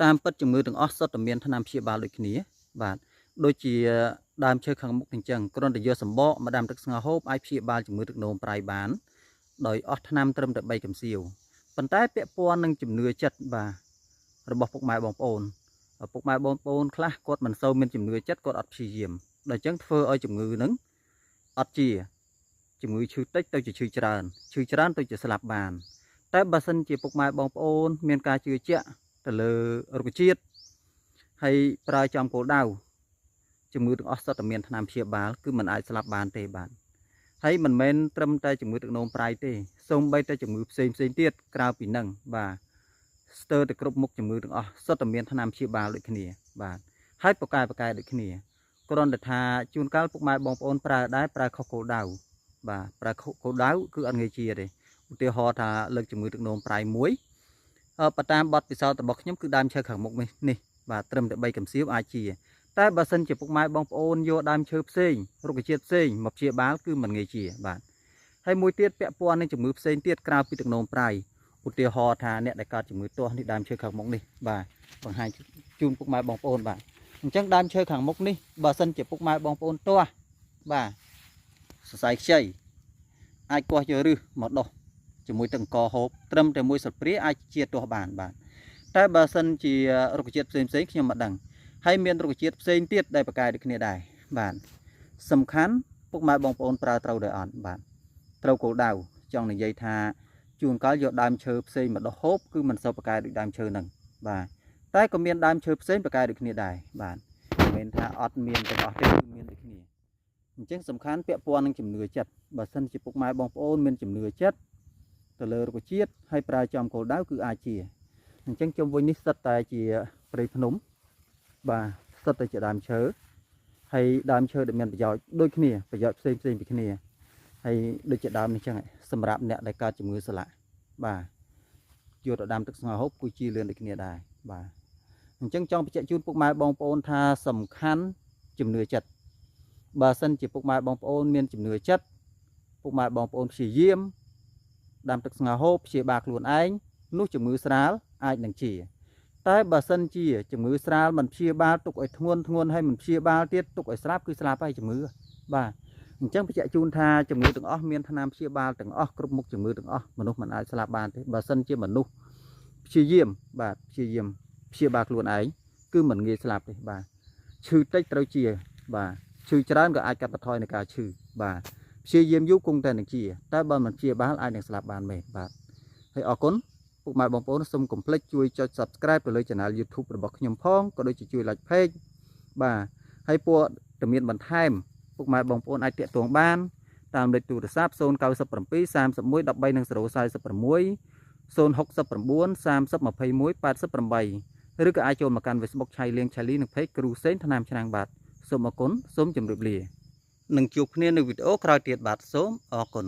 តាមពិតជំងឺទាំងអស់សុទ្ធតែមានថ្នាំព្យាបាលដូចគ្នាបាទដូចជាដើមឈើខាងមុខអញ្ចឹងគ្រាន់តែយកសម្បកមកដាំទឹកស្ងោរហូបអាចព្យាបាលជំងឺទឹកនោមប្រៃបានដោយអស់ថ្នាំត្រឹមតែ3កំសៀវប៉ុន្តែពាក់ព័ន្ធនឹងជំនឿចិត្តបាទរបស់ពុកម៉ែបងប្អូនពុកម៉ែបងប្អូនខ្លះគាត់មិនសូវមានជំនឿចិត្តគាត់អត់ព្យាយាមដល់អញ្ចឹងធ្វើឲ្យជំងឺហ្នឹងអត់ជាជំងឺឈឺតិចទៅជាឈឺច្រើនទៅជាស្លាប់បានតែបើសិនជាពុកម៉ែបងប្អូនមានការជឿជាក់ទៅលើរុក្ខជាតិហើយប្រើចំគោលដៅជំងឺទាំងអស់សុទ្ធតែមានថ្នាំព្យាបាលគឺมันអាចស្លាប់បានទេបាទហើយមិនមែនត្រឹមតែជំងឺទឹកនោមប្រៃទេសូម្បីតែជំងឺផ្សេងទៀតក្រៅពីហ្នឹងបាទស្ទើរតែគ្រប់មុខជំងឺទាំងអស់សុទ្ធតែមានថ្នាំព្យាបាលដូចគ្នាបាទហើយប្រកែដូចគ្នាគ្រាន់តែថាជួនកាលពុកម៉ែបងប្អូនប្រើខុសគោលដៅបាទប្រើខុសគោលដៅគឺអត់ងាយជាទេឧទាហរណ៍ថាលើកជំងឺទឹកនោមប្រៃមួយបើតាមបទពិសោធន៍របស់ខ្ញុំគឺដើមឈើខាងមុខនេះបាទត្រឹមតែ3កំសៀវអាចជាតែបើសិនជាពុកម៉ែបងប្អូនយកដើមឈើផ្សេងរុក្ខជាតិផ្សេងមកព្យាបាលគឺមិនងាយជាបាទហើយមួយទៀតពាក់ព័ន្ធនឹងជំងឺផ្សេងទៀតក្រៅពីទឹកនោមប្រៃឧទាហរណ៍ថាអ្នកដែលកើតជំងឺទាស់នេះដើមឈើខាងមុខនេះបាទបង្ហាញជូនពុកម៉ែបងប្អូនបាទអញ្ចឹងដើមឈើខាងមុខនេះបើសិនជាពុកម៉ែបងប្អូនទាស់បាទសរសៃខ្ចីអាចគាស់យកឫសមកដោះជាមួយទឹកអង្ករហូបត្រឹមតែមួយស្លាបព្រាអាចជាទាស់បានបាទតែបើសិនជារុក្ខជាតិផ្សេងខ្ញុំមិនដឹងហើយមានរុក្ខជាតិផ្សេងទៀតដែលប្រកែកដូចគ្នាដែរបាទសំខាន់ពុកម៉ែបងប្អូនប្រើត្រូវដោយអត់បាទត្រូវគោលដៅចង់និយាយថាជួនកាលយកដើមឈើផ្សេងមកដោះហូបគឺមិនសូវប្រកែកដូចដើមឈើហ្នឹងបាទតែក៏មានដើមឈើផ្សេងប្រកែកដូចគ្នាដែរបាទមិនមែនថាអត់មានទាំងអស់ទេគឺមានដូចគ្នាអញ្ចឹងសំខាន់ពាក់ព័ន្ធនឹងជំនឿចិត្តបើសិនជាពុកម៉ែបងប្អូនមានជំនឿចិត្តទៅលើរុក្ខជាតិហើយប្រើចំគោលដៅគឺអាចជាអញ្ចឹងជុំវិញនេះសិតតែជាព្រៃភ្នំបាទសិតតែជាដើមឈើហើយដើមឈើដែលមានប្រយោជន៍ដូចគ្នាប្រយោជន៍ផ្សេងពីគ្នាហើយដូចជាដើមនេះចឹងសម្រាប់អ្នកដែលកើតជំងឺសន្លាក់បាទយកទៅដាំទឹកស្ងោរហូបគឺជាលឿនដូចគ្នាដែរបាទអញ្ចឹងចង់បញ្ជាក់ជូនពុកម៉ែបងប្អូនថាសំខាន់ជំនឿចិត្តបើសិនជាពុកម៉ែបងប្អូនមានជំនឿចិត្តពុកម៉ែបងប្អូនព្យាយាមដាំទឹកស្ងោរហូបព្យាបាលខ្លួនឯងនោះជំងឺស្រាលអាចនឹងជាតែបើសិនជាជំងឺស្រាលមិនព្យាបាលទុកឲ្យធ្ងន់ហើយមិនព្យាបាលទៀតទុកឲ្យស្លាប់គឺស្លាប់ហើយជំងឺបាទអញ្ចឹងបញ្ជាក់ជូនថាជំងឺទាំងអស់មានថ្នាំព្យាបាលទាំងអស់គ្រប់មុខជំងឺទាំងអស់មនុស្សមិនអាចស្លាប់បានទេបើសិនជាមនុស្សព្យាយាមព្យាបាលខ្លួនឯងគឺមិនងាយស្លាប់ទេបាទឈឺតិចត្រូវជាបាទឈឺច្រើនក៏អាចកាត់បន្ថយនៃការឈឺបាទព្យាយាមយូរគង់តែនឹងជាតែបើមិនព្យាបាលអាចនឹងស្លាប់បានមែនបាទហើយអរគុណពុកម៉ែបងប្អូនសូមកុំភ្លេចជួយចុច Subscribe ទៅលើ Channel YouTube របស់ខ្ញុំផងក៏ដូចជាជួយ Like Page បាទហើយព័ត៌មានបន្ថែមពុកម៉ែបងប្អូនអាចតាក់ទងបានតាមលេខទូរស័ព្ទ097 31 13 046 069 30 21 88ឬក៏អាចចូលមកកាន់ Facebook ឆៃលៀងឆៃលីនិង Page គ្រូសេងថ្នាំឆ្នាំងបាទសូមអរគុណសូមជម្រាបលានឹងជួបគ្នានៅវីដេអូក្រោយទៀតបាទសូមអរគុណ